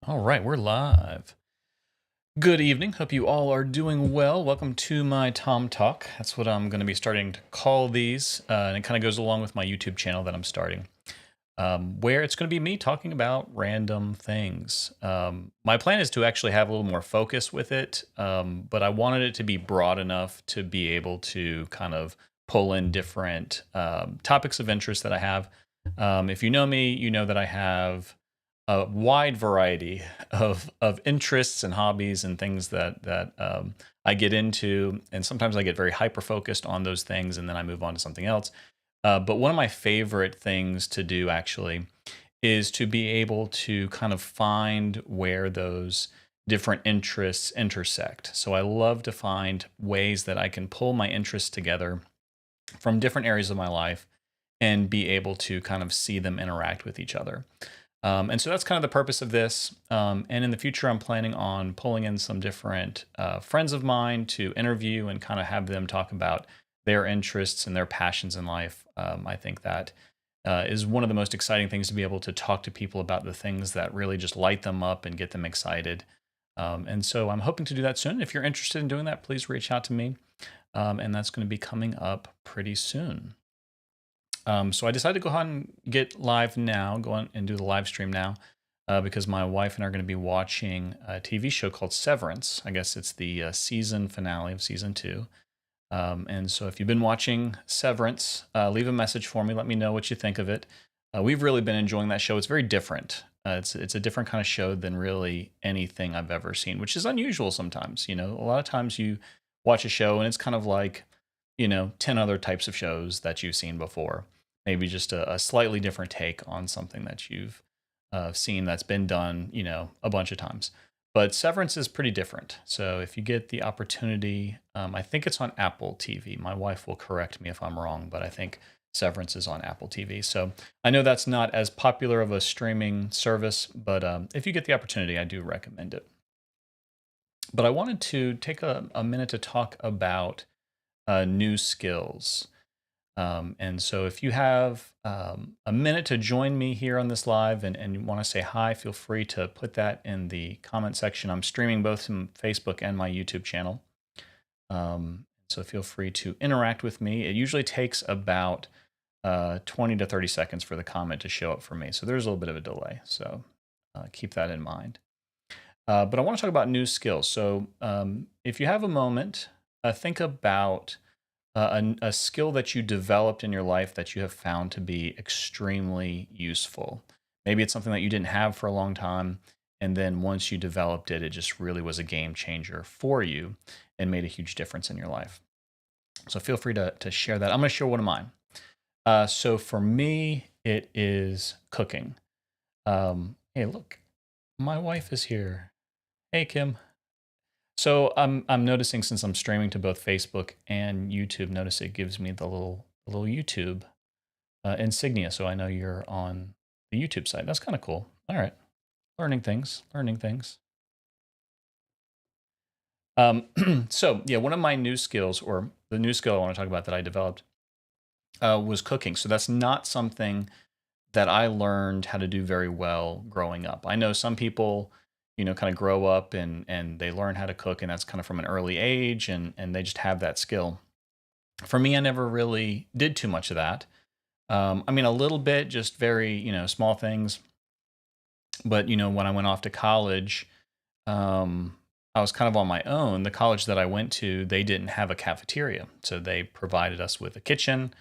All right, we're live. Good evening. Hope you all are doing well. Welcome to my Tom Talk. That's what I'm going to be starting to call these. And it kind of goes along with my YouTube channel that I'm starting, where it's going to be me talking about random things. My plan is to actually have a little more focus with it, but I wanted it to be broad enough to be able to kind of pull in different topics of interest that I have. If you know me, you know that I have a wide variety of interests and hobbies and things that I get into, and sometimes I get very hyper focused on those things, and then I move on to something else. But one of my favorite things to do actually is to be able to kind of find where those different interests intersect. So I love to find ways that I can pull my interests together from different areas of my life and be able to kind of see them interact with each other. And so that's kind of the purpose of this. And in the future, I'm planning on pulling in some different friends of mine to interview and kind of have them talk about their interests and their passions in life. I think that is one of the most exciting things to be able to talk to people about the things that really just light them up and get them excited. And so I'm hoping to do that soon. If you're interested in doing that, please reach out to me. And that's going to be coming up pretty soon. So I decided to go ahead and get live now, go on and do the live stream now, because my wife and I are going to be watching a TV show called Severance. I guess it's the season finale of season two. And so if you've been watching Severance, leave a message for me. Let me know what you think of it. We've really been enjoying that show. It's very different. It's a different kind of show than really anything I've ever seen, which is unusual sometimes. You know, a lot of times you watch a show and it's kind of like, 10 other types of shows that you've seen before. Maybe just a slightly different take on something that you've seen that's been done, a bunch of times. But Severance is pretty different. So if you get the opportunity, I think it's on Apple TV. My wife will correct me if I'm wrong, but I think Severance is on Apple TV. So I know that's not as popular of a streaming service, but if you get the opportunity, I do recommend it. But I wanted to take a minute to talk about new skills. And so if you have a minute to join me here on this live and you want to say hi, feel free to put that in the comment section. I'm streaming both from Facebook and my YouTube channel. So feel free to interact with me. It usually takes about 20 to 30 seconds for the comment to show up for me. So there's a little bit of a delay. So keep that in mind. But I want to talk about new skills. So if you have a moment, think about a skill that you developed in your life that you have found to be extremely useful. Maybe it's something that you didn't have for a long time. And then once you developed it, it just really was a game changer for you and made a huge difference in your life. So feel free to share that. I'm going to share one of mine. So for me, it is cooking. Hey, look, my wife is here. Hey, Kim. So I'm noticing since I'm streaming to both Facebook and YouTube, notice it gives me the little YouTube insignia, so I know you're on the YouTube side. That's kind of cool. All right, learning things, learning things. So yeah, one of my new skills, or the new skill I want to talk about that I developed, was cooking. So that's not something that I learned how to do very well growing up. I know some people, kind of grow up and they learn how to cook, and that's kind of from an early age, and they just have that skill. For me, I never really did too much of that. I mean, a little bit, just very, small things. But when I went off to college, I was kind of on my own. The college that I went to, they didn't have a cafeteria, so they provided us with a kitchen.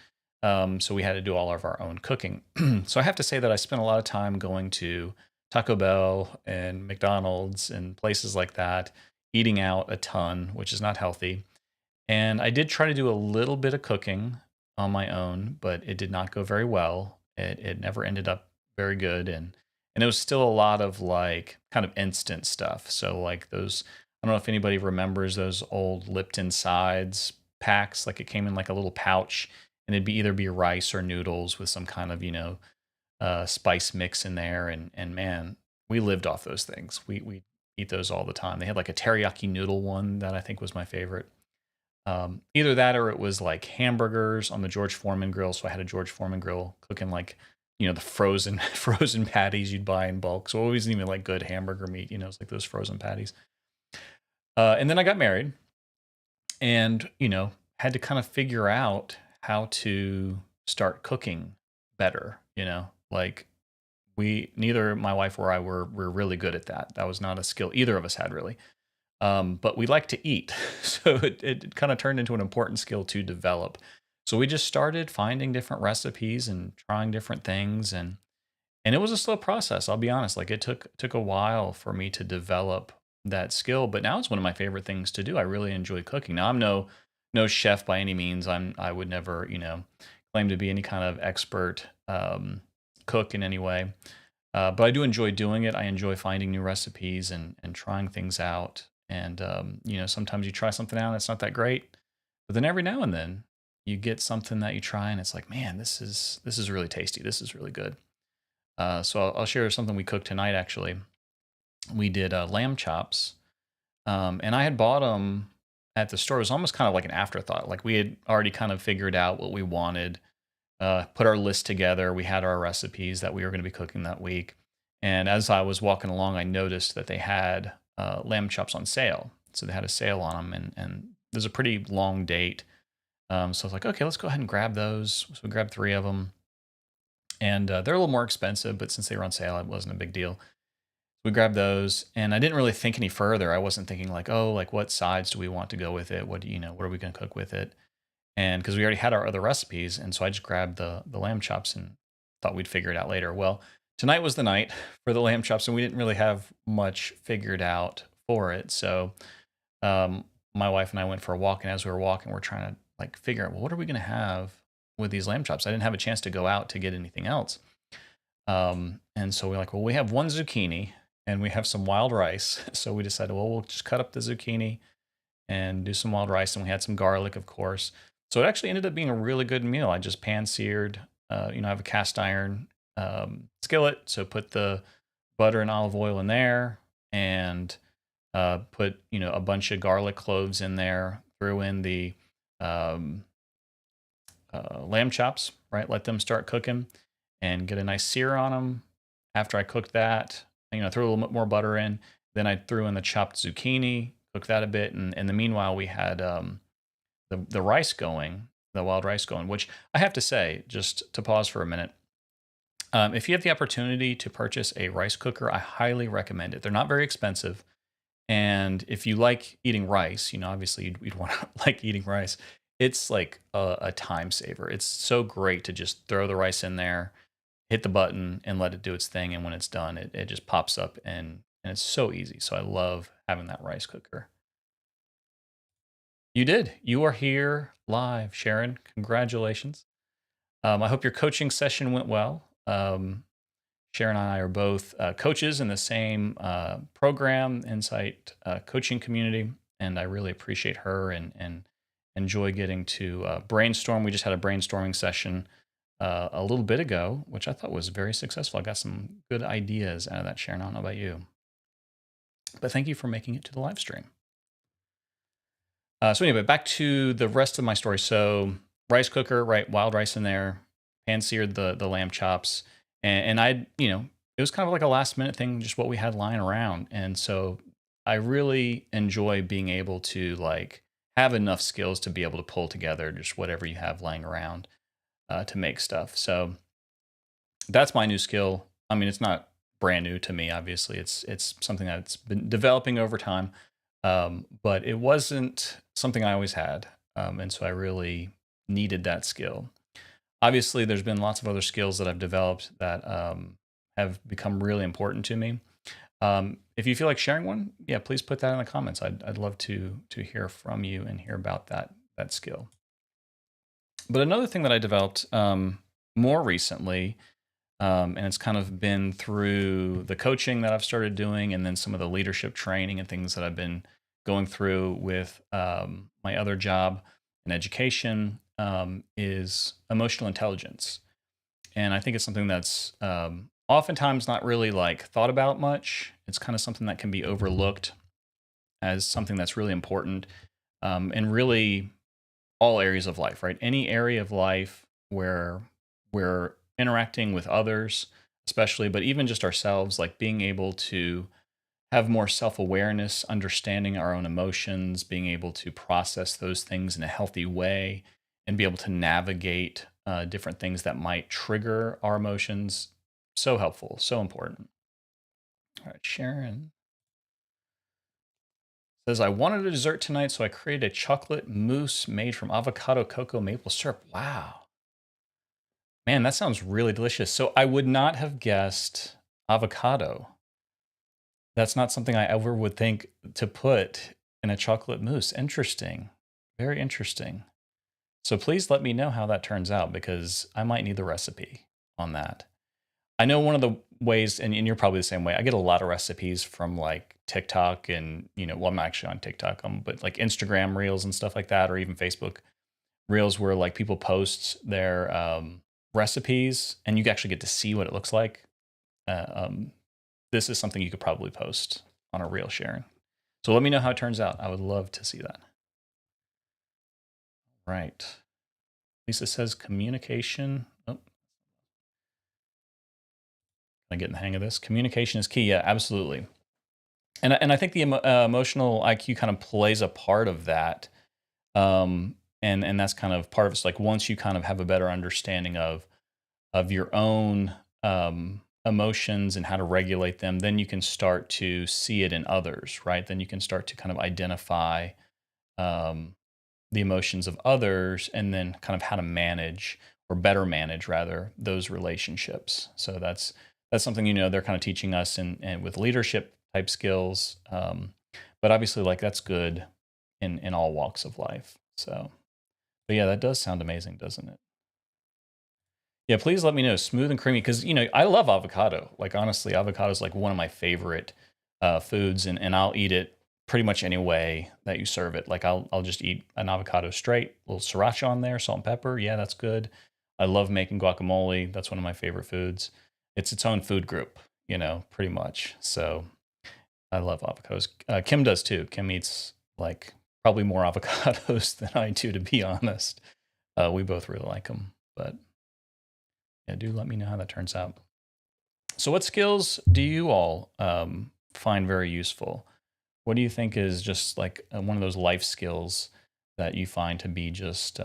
So we had to do all of our own cooking. So I have to say that I spent a lot of time going to Taco Bell and McDonald's and places like that, eating out a ton, which is not healthy. And I did try to do a little bit of cooking on my own, but it did not go very well. It never ended up very good, and it was still a lot of like kind of instant stuff. So like those, I don't know if anybody remembers those old Lipton sides packs. Like it came in like a little pouch, and it'd be either be rice or noodles with some kind of spice mix in there. And man, we lived off those things. We eat those all the time. They had like a teriyaki noodle one that I think was my favorite. Either that or it was like hamburgers on the George Foreman grill. So I had a George Foreman grill cooking like the frozen frozen patties you'd buy in bulk. So it wasn't even like good hamburger meat. It's like those frozen patties. And then I got married, and had to kind of figure out how to start cooking better. Like we neither my wife or I were really good at that. That was not a skill either of us had really. But we like to eat, so it kind of turned into an important skill to develop. So we just started finding different recipes and trying different things, and it was a slow process. I'll be honest; like it took a while for me to develop that skill, but now it's one of my favorite things to do. I really enjoy cooking. Now I'm no chef by any means. I would never claim to be any kind of expert cook in any way. But I do enjoy doing it. I enjoy finding new recipes and trying things out. And sometimes you try something out and it's not that great, but then every now and then you get something that you try and it's like, man, this is really tasty. This is really good. So I'll share something we cooked tonight. Actually, we did lamb chops, and I had bought them at the store. It was almost kind of like an afterthought. Like we had already kind of figured out what we wanted, put our list together. We had our recipes that we were going to be cooking that week. And as I was walking along, I noticed that they had lamb chops on sale. So they had a sale on them, and there's a pretty long date. So I was like, okay, let's go ahead and grab those. So we grabbed 3 of them, and they're a little more expensive, but since they were on sale, it wasn't a big deal. We grabbed those, and I didn't really think any further. I wasn't thinking like, oh, like what sides do we want to go with it? What are we going to cook with it? And because we already had our other recipes, and so I just grabbed the lamb chops and thought we'd figure it out later. Well, tonight was the night for the lamb chops, and we didn't really have much figured out for it. So my wife and I went for a walk, and as we were walking, we're trying to like figure out, well, what are we going to have with these lamb chops? I didn't have a chance to go out to get anything else. And so we're like, well, we have one zucchini and we have some wild rice. So we decided, well, we'll just cut up the zucchini and do some wild rice, and we had some garlic, of course. So it actually ended up being a really good meal. I just pan seared. I have a cast iron skillet, so put the butter and olive oil in there, and put a bunch of garlic cloves in there. Threw in the um, lamb chops, right? Let them start cooking, and get a nice sear on them. After I cooked that, threw a little bit more butter in. Then I threw in the chopped zucchini, cooked that a bit, and in the meanwhile we had the rice going, the wild rice going, which I have to say, just to pause for a minute, if you have the opportunity to purchase a rice cooker, I highly recommend it. They're not very expensive. And if you like eating rice, obviously you'd want to like eating rice. It's like a time saver. It's so great to just throw the rice in there, hit the button, and let it do its thing. And when it's done, it just pops up, and it's so easy. So I love having that rice cooker. You did. You are here live, Sharon. Congratulations. I hope your coaching session went well. Sharon and I are both coaches in the same program, Insight Coaching Community, and I really appreciate her and enjoy getting to brainstorm. We just had a brainstorming session a little bit ago, which I thought was very successful. I got some good ideas out of that, Sharon. I don't know about you, but thank you for making it to the live stream. So anyway, back to the rest of my story. So rice cooker, right? Wild rice in there, pan seared the lamb chops, and I, it was kind of like a last minute thing, just what we had lying around. And so I really enjoy being able to like have enough skills to be able to pull together just whatever you have lying around to make stuff. So that's my new skill. I mean, it's not brand new to me. Obviously, it's something that's been developing over time, but it wasn't something I always had, and so I really needed that skill. Obviously, there's been lots of other skills that I've developed that have become really important to me. If you feel like sharing one, yeah, please put that in the comments. I'd love to hear from you and hear about that skill. But another thing that I developed more recently, and it's kind of been through the coaching that I've started doing, and then some of the leadership training and things that I've been going through with my other job in education, is emotional intelligence. And I think it's something that's oftentimes not really like thought about much. It's kind of something that can be overlooked as something that's really important, in really all areas of life, right? Any area of life where interacting with others, especially, but even just ourselves, like being able to have more self awareness, understanding our own emotions, being able to process those things in a healthy way, and be able to navigate different things that might trigger our emotions. So helpful, so important. All right, Sharon says, I wanted a dessert tonight, so I created a chocolate mousse made from avocado, cocoa, maple syrup. Wow. Man, that sounds really delicious. So I would not have guessed avocado. That's not something I ever would think to put in a chocolate mousse. Interesting. Very interesting. So please let me know how that turns out because I might need the recipe on that. I know one of the ways, and you're probably the same way. I get a lot of recipes from like TikTok and, well, I'm actually on TikTok, but like Instagram reels and stuff like that, or even Facebook reels where like people post their recipes and you actually get to see what it looks like. Uh, um, this is something you could probably post on a reel, Sharon. So let me know how it turns out. I would love to see that. Right. Lisa says communication. Oh, I get in the hang of this. Communication is key. Yeah, absolutely. And I think the emotional IQ kind of plays a part of that. And that's kind of part of it's like once you kind of have a better understanding of your own emotions and how to regulate them, then you can start to see it in others, right? Then you can start to kind of identify um, the emotions of others and then kind of how to manage or better manage rather those relationships. So that's something they're kind of teaching us and with leadership type skills. But obviously like that's good in all walks of life. So but yeah, that does sound amazing, doesn't it? Yeah, please let me know. Smooth and creamy, because I love avocado. Like honestly, avocado is like one of my favorite foods, and I'll eat it pretty much any way that you serve it. Like I'll just eat an avocado straight, a little sriracha on there, salt and pepper. Yeah, that's good. I love making guacamole. That's one of my favorite foods. It's its own food group, pretty much. So I love avocados. Kim does too. Kim eats like probably more avocados than I do, to be honest. We both really like them, but yeah, do let me know how that turns out. So, what skills do you all find very useful? What do you think is just like one of those life skills that you find to be just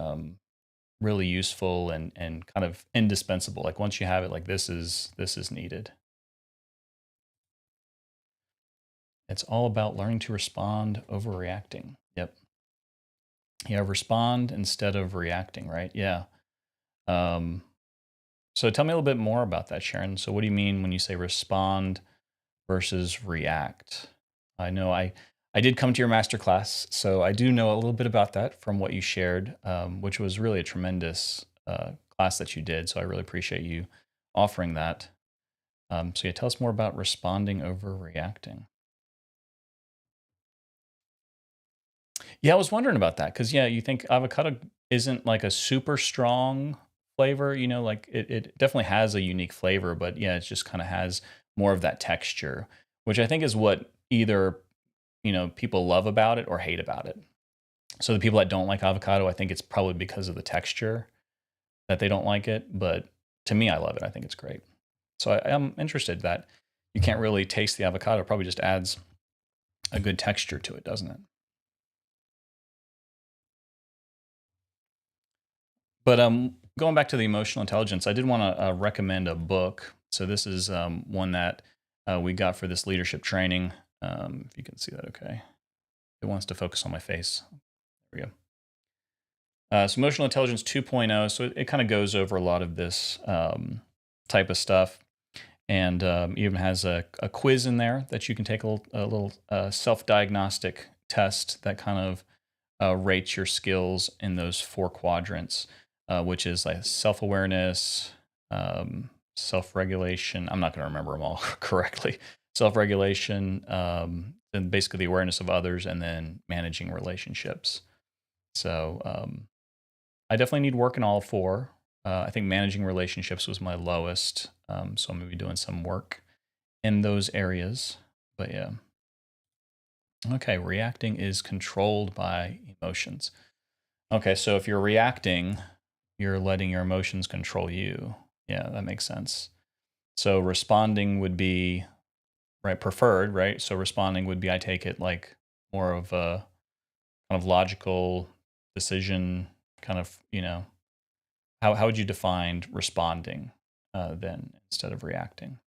really useful and kind of indispensable? Like once you have it, like this is needed. It's all about learning to respond over reacting. Yep. Yeah, respond instead of reacting. Right. Yeah. Um, so tell me a little bit more about that, Sharon. So what do you mean when you say respond versus react? I know I did come to your masterclass, so I do know a little bit about that from what you shared, which was really a tremendous class that you did. So I really appreciate you offering that. So yeah, tell us more about responding over reacting. Yeah, I was wondering about that because yeah, you think avocado isn't like a super strong flavor, like it definitely has a unique flavor, but yeah, it just kind of has more of that texture, which I think is what either people love about it or hate about it. So the people that don't like avocado, I think it's probably because of the texture that they don't like it. But to me, I love it. I think it's great. So I am interested that you can't really taste the avocado. It probably just adds a good texture to it, doesn't it? But going back to the emotional intelligence, I did want to recommend a book. So this is one that we got for this leadership training. If you can see that, okay. It wants to focus on my face. There we go. So emotional intelligence 2.0. So it kind of goes over a lot of this type of stuff, and even has a quiz in there that you can take a little self-diagnostic test that kind of rates your skills in those four quadrants, which is like self-awareness, self-regulation. I'm not going to remember them all correctly. Self-regulation, and basically the awareness of others, and then managing relationships. So I definitely need work in all four. I think managing relationships was my lowest, so I'm going to be doing some work in those areas. But yeah. Okay, reacting is controlled by emotions. Okay, so if you're reacting, you're letting your emotions control you. Yeah, that makes sense. So responding would be right preferred, right? So responding would be, I take it, like more of a kind of logical decision, kind of, how would you define responding then instead of reacting?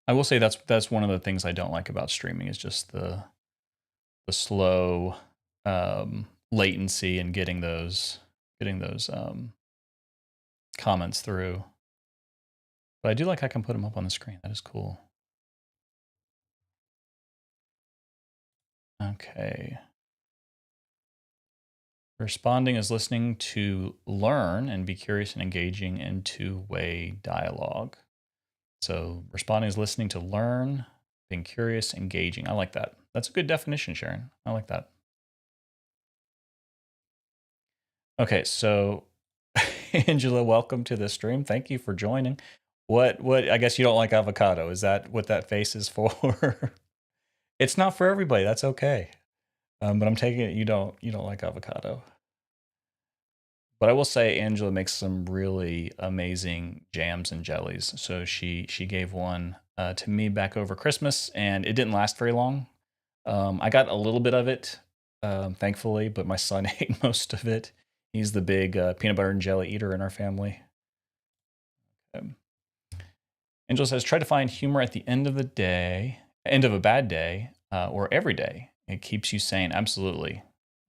I will say that's one of the things I don't like about streaming is just the slow latency and getting those comments through. But I do like I can put them up on the screen. That is cool. Okay. Responding is listening to learn and be curious and engaging in two-way dialogue. So responding is listening to learn, being curious, engaging. I like that. That's a good definition, Sharon. I like that. Okay, so Angela, welcome to the stream. Thank you for joining. What I guess you don't like avocado. Is that what that face is for? It's not for everybody. That's okay. But I'm taking it you don't like avocado. But I will say Angela makes some really amazing jams and jellies. So she gave one to me back over Christmas, and it didn't last very long. I got a little bit of it, thankfully, but my son ate most of it. He's the big peanut butter and jelly eater in our family. Um, Angela says, try to find humor at the end of the day, end of a bad day, or every day. It keeps you sane. Absolutely.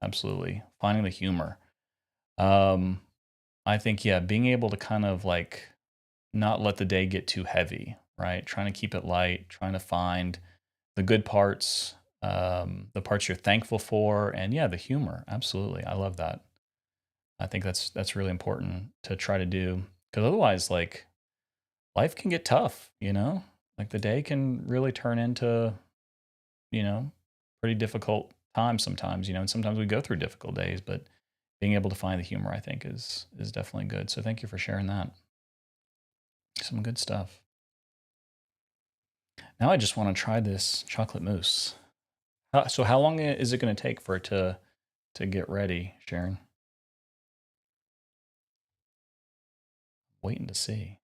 Absolutely. Finding the humor. Um, I think, yeah, being able to kind of like not let the day get too heavy, right? Trying to keep it light, trying to find the good parts, the parts you're thankful for, and yeah, the humor. Absolutely. I love that. I think that's really important to try to do because otherwise, like, life can get tough, Like the day can really turn into, you know, pretty difficult times sometimes, and sometimes we go through difficult days, but being able to find the humor, I think, is definitely good. So thank you for sharing that. Some good stuff. Now I just want to try this chocolate mousse. So how long is it going to take for it to get ready, Sharon? Waiting to see.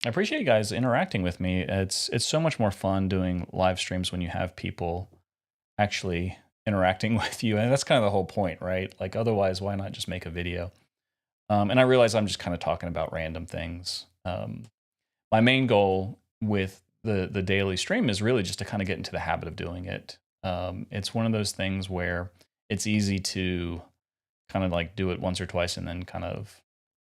I appreciate you guys interacting with me. It's so much more fun doing live streams when you have people actually interacting with you, and that's kind of the whole point, right? Like otherwise, why not just make a video? And I realize I'm just kind of talking about random things. My main goal with the daily stream is really just to kind of get into the habit of doing it. It's one of those things where it's easy to kind of like do it once or twice and then kind of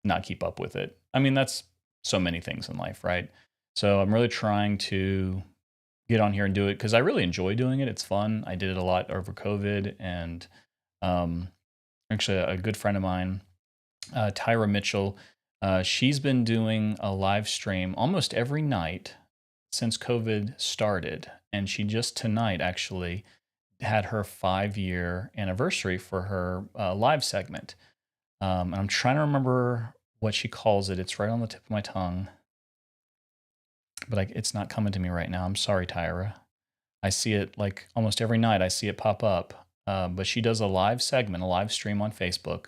not keep up with it. I mean, that's so many things in life, right? So I'm really trying to get on here and do it because I really enjoy doing it. It's fun. I did it a lot over COVID, and um, actually, a good friend of mine, Tyra Mitchell, she's been doing a live stream almost every night since COVID started, and she just tonight actually had her 5-year anniversary for her live segment. And I'm trying to remember what she calls it. It's right on the tip of my tongue, but it's not coming to me right now. I'm sorry, Tyra. I see it like almost every night. I see it pop up. But she does a live segment, a live stream on Facebook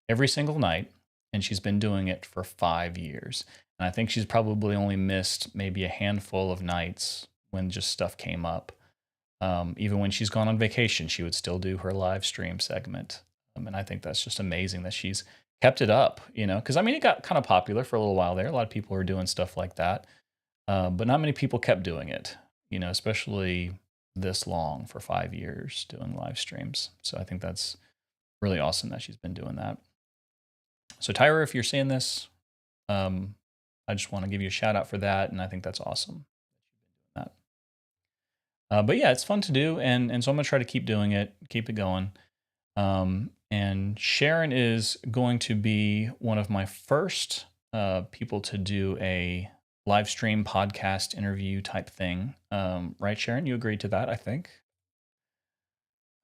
every single night, and she's been doing it for 5 years. And I think she's probably only missed maybe a handful of nights when just stuff came up. Even when she's gone on vacation, she would still do her live stream segment. And I think that's just amazing that she's kept it up, because I mean, it got kind of popular for a little while there. A lot of people were doing stuff like that. But not many people kept doing it, especially this long for 5 years doing live streams. So I think that's really awesome that she's been doing that. So Tyra, if you're seeing this, I just want to give you a shout out for that. And I think that's awesome that but yeah, it's fun to do. And so I'm going to try to keep doing it, keep it going. And Sharon is going to be one of my first people to do a live stream podcast interview type thing. Right, Sharon? You agreed to that, I think.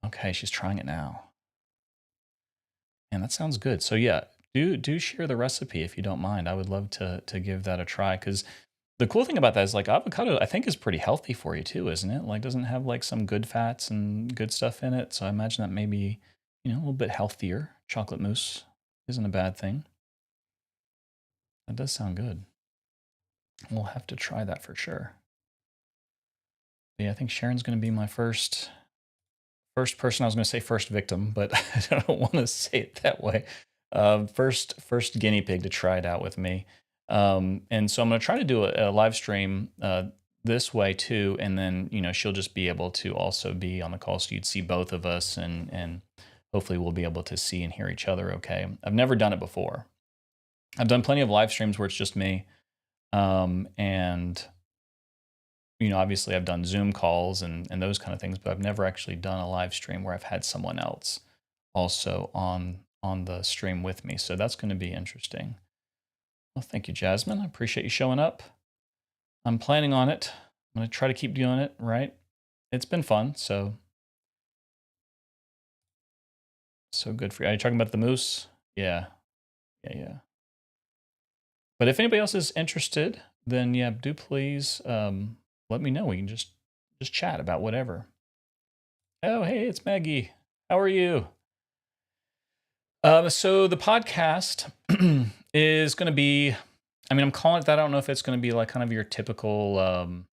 Okay, she's trying it now. And that sounds good. So yeah, do share the recipe if you don't mind. I would love to give that a try because the cool thing about that is like avocado, I think is pretty healthy for you too, isn't it? Like doesn't have like some good fats and good stuff in it. So I imagine that maybe, a little bit healthier chocolate mousse isn't a bad thing. That does sound good. We'll have to try that for sure. But yeah, I think Sharon's going to be my first person. I was going to say first victim, but I don't want to say it that way. First guinea pig to try it out with me. And so I'm going to try to do a live stream this way too, and then she'll just be able to also be on the call, so you'd see both of us, and hopefully we'll be able to see and hear each other. Okay, I've never done it before. I've done plenty of live streams where it's just me, and obviously I've done Zoom calls and those kind of things, but I've never actually done a live stream where I've had someone else also on the stream with me. So that's going to be interesting. Well, thank you, Jasmine. I appreciate you showing up. I'm planning on it. I'm going to try to keep doing it, right? It's been fun, so good for you. Are you talking about the moose? Yeah. But if anybody else is interested, then yeah, do please let me know. We can just chat about whatever. Oh, hey, it's Maggie. How are you? So the podcast is going to be, I'm calling it that. I don't know if it's going to be like kind of your typical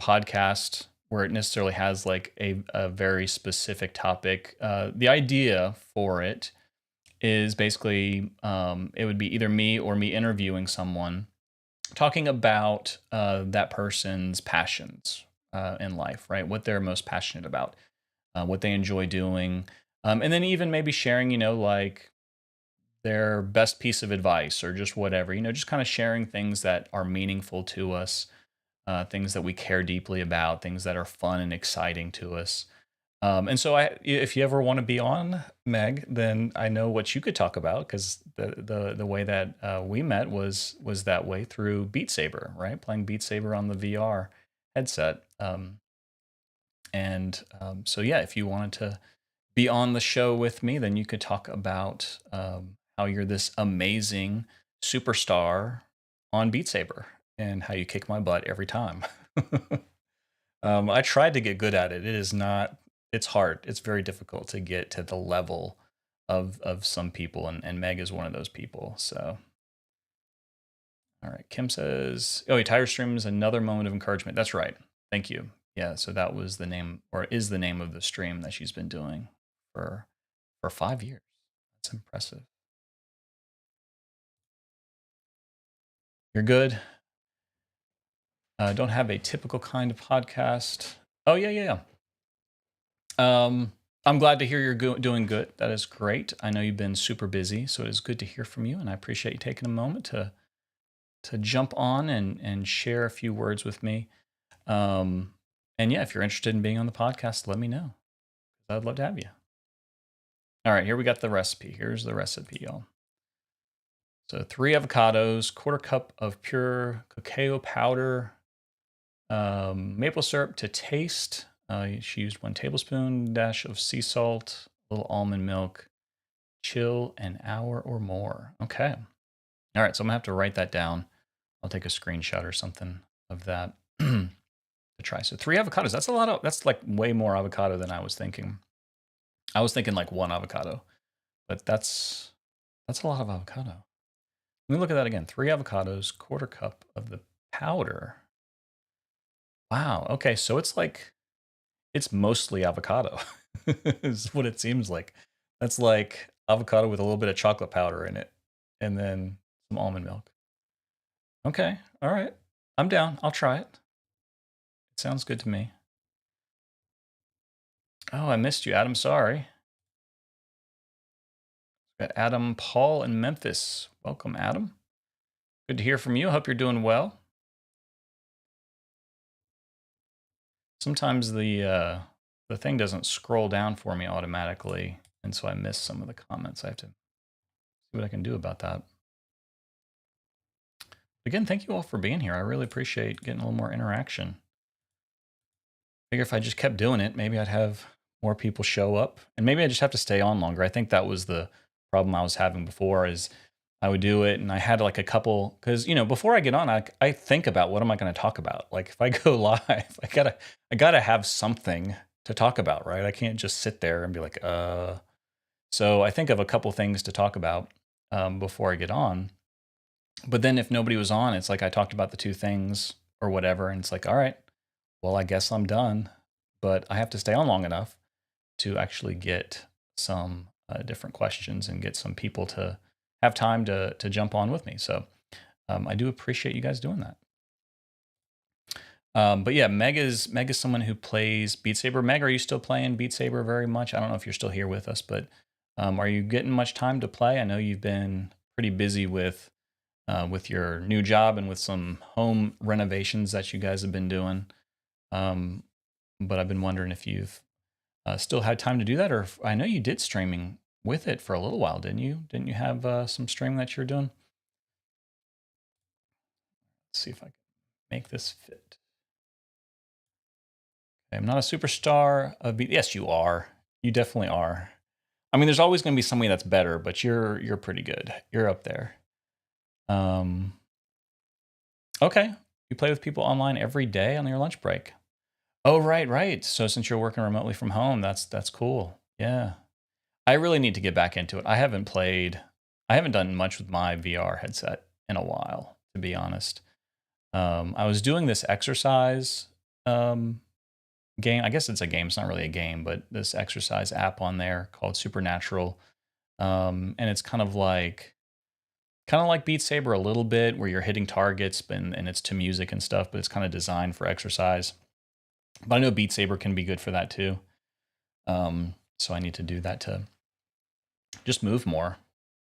podcast where it necessarily has like a very specific topic. The idea for it is basically it would be either me or me interviewing someone talking about that person's passions in life, right? What they're most passionate about, what they enjoy doing. And then even maybe sharing, like their best piece of advice or just whatever, just kind of sharing things that are meaningful to us, things that we care deeply about, things that are fun and exciting to us. And so if you ever want to be on, Meg, then I know what you could talk about, because the way that we met was that way through Beat Saber, right? Playing Beat Saber on the VR headset. So yeah, if you wanted to be on the show with me, then you could talk about how you're this amazing superstar on Beat Saber and how you kick my butt every time. I tried to get good at it. It is not. It's hard. It's very difficult to get to the level of some people, and Meg is one of those people. So, all right. Kim says, "Oh, Tire Stream is another moment of encouragement." That's right. Thank you. Yeah. So that was the name, or is the name of the stream that she's been doing for 5 years. That's impressive. You're good. Don't have a typical kind of podcast. Oh yeah. I'm glad to hear you're doing good. That is great. I know you've been super busy, so it is good to hear from you, and I appreciate you taking a moment to jump on and share a few words with me. And yeah, if you're interested in being on the podcast, let me know. I'd love to have you. All right, here we got the recipe. Here's the recipe, y'all. So 3 avocados, 1/4 cup of pure cacao powder, maple syrup to taste. She used 1 tablespoon, dash of sea salt, a little almond milk. Chill an hour or more. Okay. All right, so I'm gonna have to write that down. I'll take a screenshot or something of that to try. So 3 avocados. That's a lot of. That's like way more avocado than I was thinking. I was thinking like 1 avocado, but that's a lot of avocado. Let me look at that again. 3 avocados, 1/4 cup of the powder. Wow. Okay, so it's mostly avocado. Is what it seems like. That's like avocado with a little bit of chocolate powder in it, and then some almond milk. Okay, all right. I'm down. I'll try it. It sounds good to me. Oh, I missed you, Adam. Sorry. Got Adam, Paul, and Memphis. Welcome, Adam. Good to hear from you. Hope you're doing well. Sometimes the thing doesn't scroll down for me automatically, and so I miss some of the comments. I have to see what I can do about that. Again, thank you all for being here. I really appreciate getting a little more interaction. I figure if I just kept doing it, maybe I'd have more people show up, and maybe I just have to stay on longer. I think that was the problem I was having before, is I would do it and I had like a couple, because before I get on, I think about what am I going to talk about. Like if I go live, I gotta have something to talk about, right? I can't just sit there and be like, So I think of a couple things to talk about before I get on. But then if nobody was on, it's like I talked about the two things or whatever, and it's like, all right, well, I guess I'm done. But I have to stay on long enough to actually get some different questions and get some people to have time to jump on with me. So I do appreciate you guys doing that. But yeah, Meg is someone who plays Beat Saber. Meg, are you still playing Beat Saber very much? I don't know if you're still here with us, but are you getting much time to play? I know you've been pretty busy with your new job and with some home renovations that you guys have been doing. Um, but I've been wondering if you've still had time to do that, or if, I know you did streaming with it for a little while, didn't you? Didn't you have some streaming that you're doing? Let's see if I can make this fit. I'm not a superstar of yes, you are. You definitely are. I mean, there's always going to be somebody that's better, but you're pretty good. You're up there. Um, okay. You play with people online every day on your lunch break. Oh, right, right. So since you're working remotely from home, that's cool. Yeah. I really need to get back into it. I haven't done much with my VR headset in a while, to be honest. I was doing this exercise um, game. I guess it's a game. It's not really a game, but this exercise app on there called Supernatural, and it's kind of like Beat Saber a little bit, where you're hitting targets and it's to music and stuff, but it's kind of designed for exercise. But I know Beat Saber can be good for that too. So I need to do that to just move more.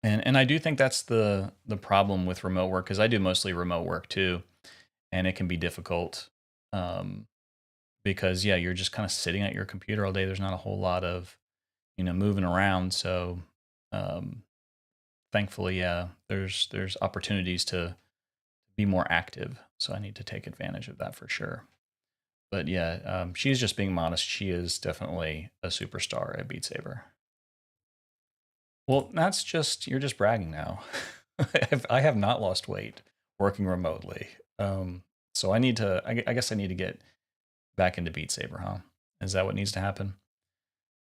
And I do think that's the problem with remote work, because I do mostly remote work too, and it can be difficult. Um, because yeah, you're just kind of sitting at your computer all day. There's not a whole lot of moving around. So um, thankfully, yeah, there's opportunities to be more active. So I need to take advantage of that for sure. But yeah, she's just being modest. She is definitely a superstar at Beat Saber. Well, that's just you're just bragging now. I have not lost weight working remotely. So I need to. I guess I need to get back into Beat Saber, huh? Is that what needs to happen?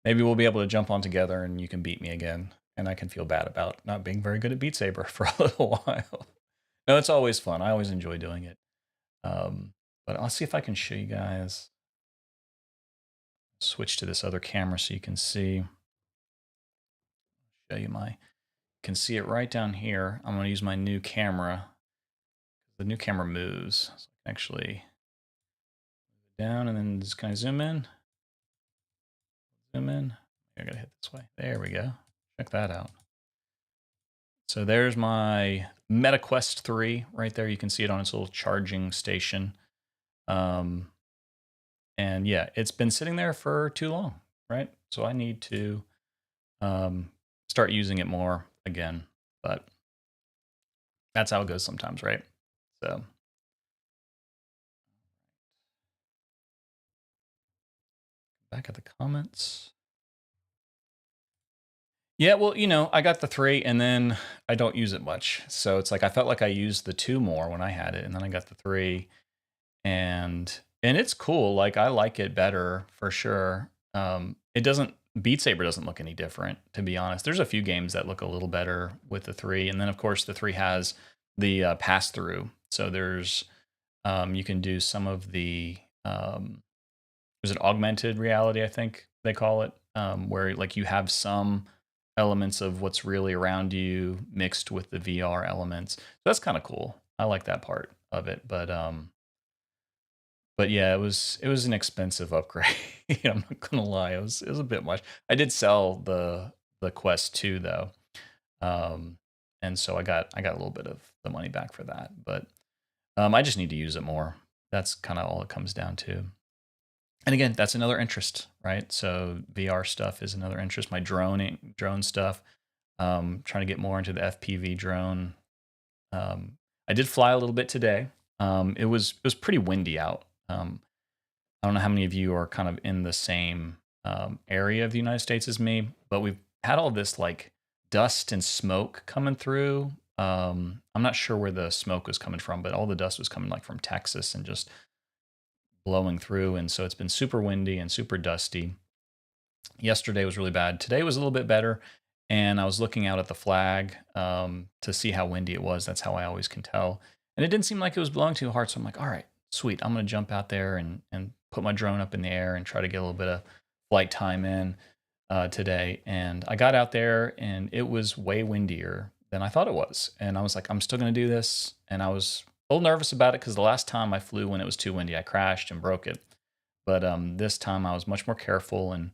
Maybe we'll be able to jump on together and you can beat me again, and I can feel bad about not being very good at Beat Saber for a little while. No, it's always fun. I always enjoy doing it. But I'll see if I can show you guys. Switch to this other camera so you can see. Show you my. Can see it right down here. I'm going to use my new camera. The new camera moves. So I can actually down and then just kind of zoom in. Zoom in. I gotta hit this way. There we go. Check that out. So there's my MetaQuest 3 right there. You can see it on its little charging station. And yeah, it's been sitting there for too long, right? So I need to start using it more again. But that's how it goes sometimes, right? So back at the comments. Yeah, well, I got the 3 and then I don't use it much. So it's like I felt like I used the 2 more when I had it, and then I got the 3, and it's cool. Like I like it better for sure. It doesn't Beat Saber doesn't look any different, to be honest. There's a few games that look a little better with the 3, and then of course the 3 has the pass through. So there's you can do some of the is it augmented reality, I think they call it, where like you have some elements of what's really around you mixed with the VR elements. So that's kind of cool. I like that part of it, but yeah, it was an expensive upgrade. I'm not gonna lie, it was a bit much. I did sell the Quest 2 though, um, and so I got a little bit of the money back for that. But I just need to use it more. That's kind of all it comes down to. And again, that's another interest, right? So VR stuff is another interest. My drone stuff. Trying to get more into the FPV drone. I did fly a little bit today. It was pretty windy out. I don't know how many of you are kind of in the same area of the United States as me, but we've had all this like dust and smoke coming through. I'm not sure where the smoke was coming from, but all the dust was coming like from Texas and just blowing through. And so it's been super windy and super dusty. Yesterday was really bad. Today was a little bit better. and I was looking out at the flag to see how windy it was. That's how I always can tell. And it didn't seem like it was blowing too hard. So I'm like, all right, sweet. I'm going to jump out there and put my drone up in the air and try to get a little bit of flight time in today. And I got out there and it was way windier than I thought it was. And I was like, I'm still going to do this. And I was a little nervous about it because the last time I flew when it was too windy, I crashed and broke it. But this time I was much more careful and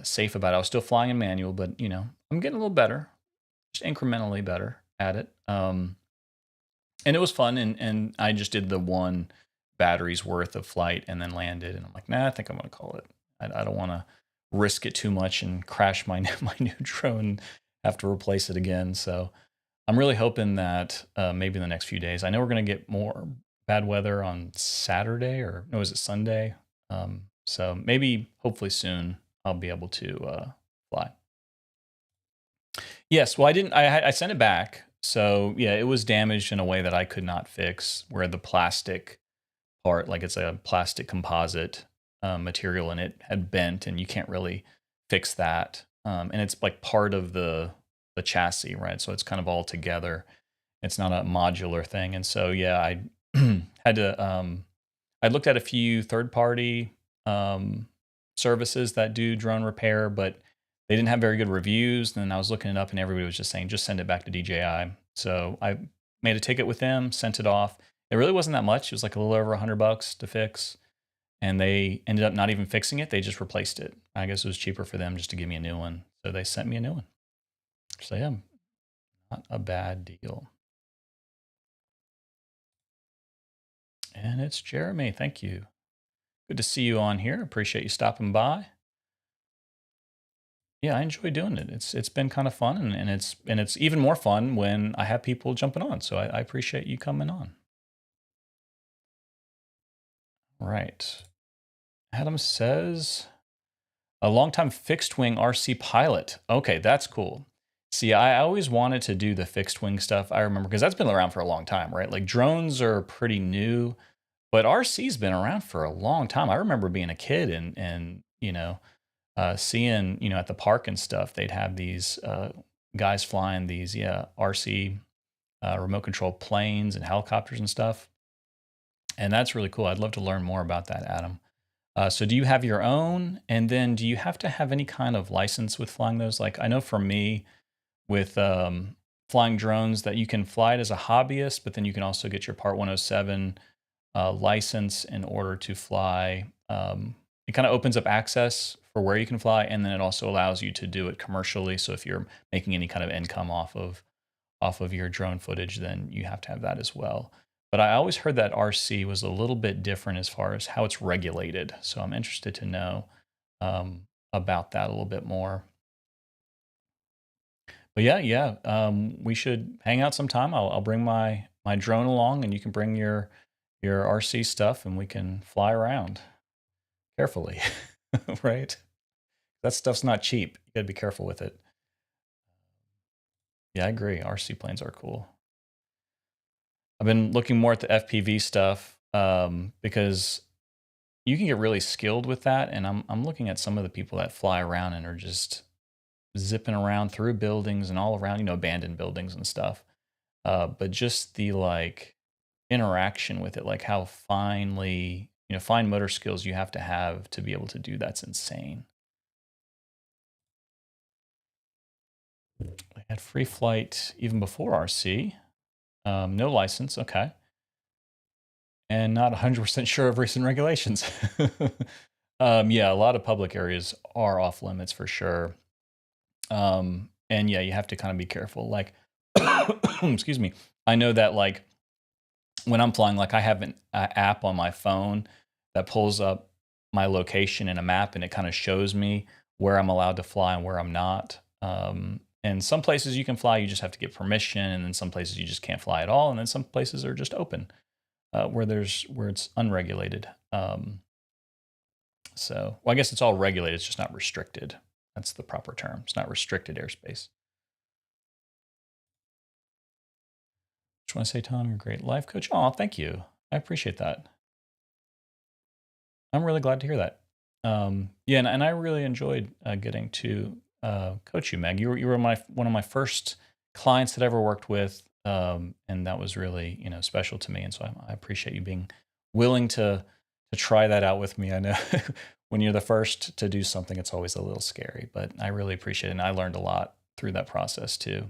safe about it. I was still flying in manual, but I'm getting a little better, just incrementally better at it. And it was fun, and I just did the one battery's worth of flight and then landed, and I'm like, nah, I think I'm gonna call it. I don't want to risk it too much and crash my my new drone, have to replace it again. So I'm really hoping that maybe in the next few days. I know we're gonna get more bad weather on Saturday, or no, is it Sunday? So maybe hopefully soon I'll be able to fly. Yes, well, I didn't. I sent it back. So yeah, it was damaged in a way that I could not fix. Where the plastic part, like it's a plastic composite material, and it had bent, and you can't really fix that. And it's like part of the chassis, right? So it's kind of all together. It's not a modular thing. And so yeah, I had to. I looked at a few third party services that do drone repair, but they didn't have very good reviews. And then I was looking it up, and everybody was just saying, just send it back to DJI. So I made a ticket with them, sent it off. It really wasn't that much. It was like a little over $100 to fix. And they ended up not even fixing it. They just replaced it. I guess it was cheaper for them just to give me a new one. So they sent me a new one. So yeah, not a bad deal. And it's Jeremy. Thank you. Good to see you on here. Appreciate you stopping by. Yeah, I enjoy doing it. It's been kind of fun, and it's even more fun when I have people jumping on. So I appreciate you coming on. Right. Adam says a longtime fixed wing RC pilot. Okay, that's cool. See, I always wanted to do the fixed wing stuff. I remember because that's been around for a long time, right? Like drones are pretty new, but RC's been around for a long time. I remember being a kid and seeing at the park and stuff, they'd have these guys flying these RC remote control planes and helicopters and stuff, and that's really cool. I'd love to learn more about that, Adam. So do you have your own, and then do you have to have any kind of license with flying those? Like I know for me with flying drones that you can fly it as a hobbyist, but then you can also get your Part 107 license in order to fly. It kind of opens up access for where you can fly, and then it also allows you to do it commercially. So if you're making any kind of income off of your drone footage, then you have to have that as well. But I always heard that RC was a little bit different as far as how it's regulated. So I'm interested to know about that a little bit more. But yeah, we should hang out sometime. I'll bring my drone along, and you can bring your RC stuff, and we can fly around carefully, right? That stuff's not cheap. You gotta be careful with it. Yeah, I agree. RC planes are cool. I've been looking more at the FPV stuff because you can get really skilled with that. And I'm looking at some of the people that fly around and are just zipping around through buildings and all around, abandoned buildings and stuff. But just the like interaction with it, like how finely, fine motor skills you have to be able to do that's insane. They had free flight even before RC. No license, okay. And not 100% sure of recent regulations. Yeah, a lot of public areas are off limits for sure. And yeah, you have to kind of be careful. Like, excuse me. I know that like when I'm flying, like I have an app on my phone that pulls up my location in a map, and it kind of shows me where I'm allowed to fly and where I'm not. And some places you can fly, you just have to get permission, and then some places you just can't fly at all, and then some places are just open, where it's unregulated. So, well, I guess it's all regulated; it's just not restricted. That's the proper term. It's not restricted airspace. Just want to say, Tom, you're a great life coach. Oh, thank you. I appreciate that. I'm really glad to hear that. Yeah, and I really enjoyed getting to coach you, Meg. You were one of my first clients that I ever worked with, and that was really special to me. And so I appreciate you being willing to try that out with me. I know when you're the first to do something, it's always a little scary, but I really appreciate it, and I learned a lot through that process too.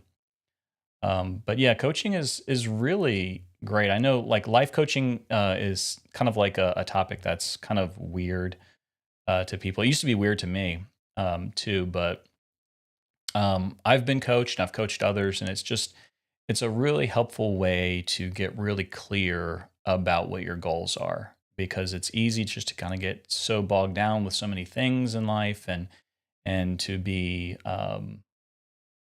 But yeah, coaching is really great. I know like life coaching is kind of like a topic that's kind of weird to people. It used to be weird to me too, but I've been coached and I've coached others, and it's a really helpful way to get really clear about what your goals are, because it's easy just to kind of get so bogged down with so many things in life, and to be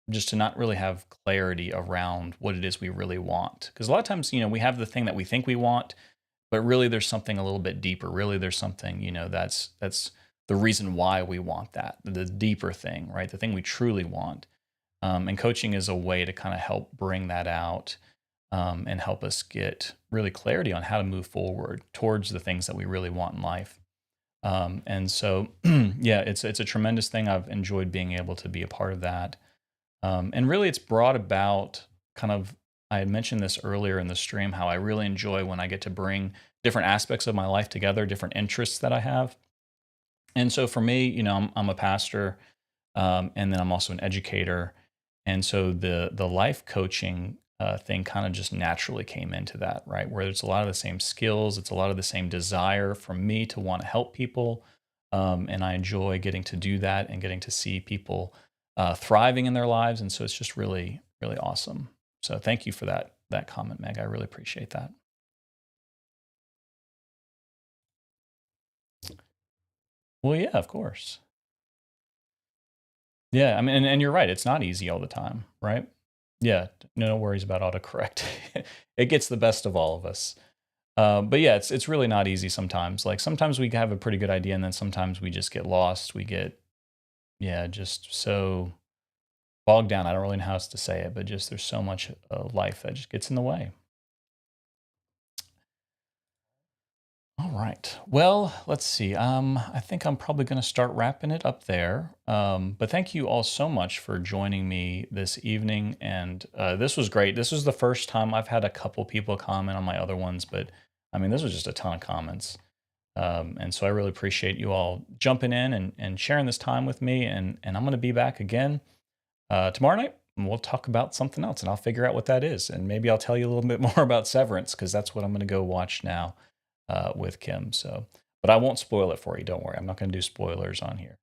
just to not really have clarity around what it is we really want. Because a lot of times, we have the thing that we think we want, but really there's something a little bit deeper. Really, there's something, that's the reason why we want that, the deeper thing, right? The thing we truly want. And coaching is a way to kind of help bring that out, and help us get really clarity on how to move forward towards the things that we really want in life. And so, yeah, it's a tremendous thing. I've enjoyed being able to be a part of that. And really, it's brought about kind of, I had mentioned this earlier in the stream, how I really enjoy when I get to bring different aspects of my life together, different interests that I have. And so for me, I'm a pastor, and then I'm also an educator. And so the life coaching thing kind of just naturally came into that, right? Where there's a lot of the same skills, it's a lot of the same desire for me to want to help people, and I enjoy getting to do that and getting to see people thriving in their lives, and so it's just really, really awesome. So thank you for that comment, Meg. I really appreciate that. Well, yeah, of course. Yeah, I mean, and you're right. It's not easy all the time, right? Yeah, no worries about autocorrect. It gets the best of all of us. But yeah, it's really not easy sometimes. Like sometimes we have a pretty good idea, and then sometimes we just get lost. We get, yeah, just so bogged down. I don't really know how else to say it, but just there's so much life that just gets in the way. All right. Well, let's see. I think I'm probably going to start wrapping it up there. But thank you all so much for joining me this evening. And this was great. This was the first time I've had a couple people comment on my other ones, but I mean, this was just a ton of comments. And so I really appreciate you all jumping in and sharing this time with me. And I'm going to be back again tomorrow night. And we'll talk about something else, and I'll figure out what that is. And maybe I'll tell you a little bit more about Severance, because that's what I'm going to go watch now with Kim. So, but I won't spoil it for you. Don't worry. I'm not going to do spoilers on here.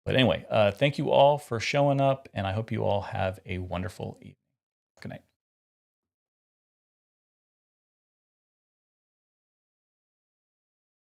But anyway, thank you all for showing up, and I hope you all have a wonderful evening. Good night.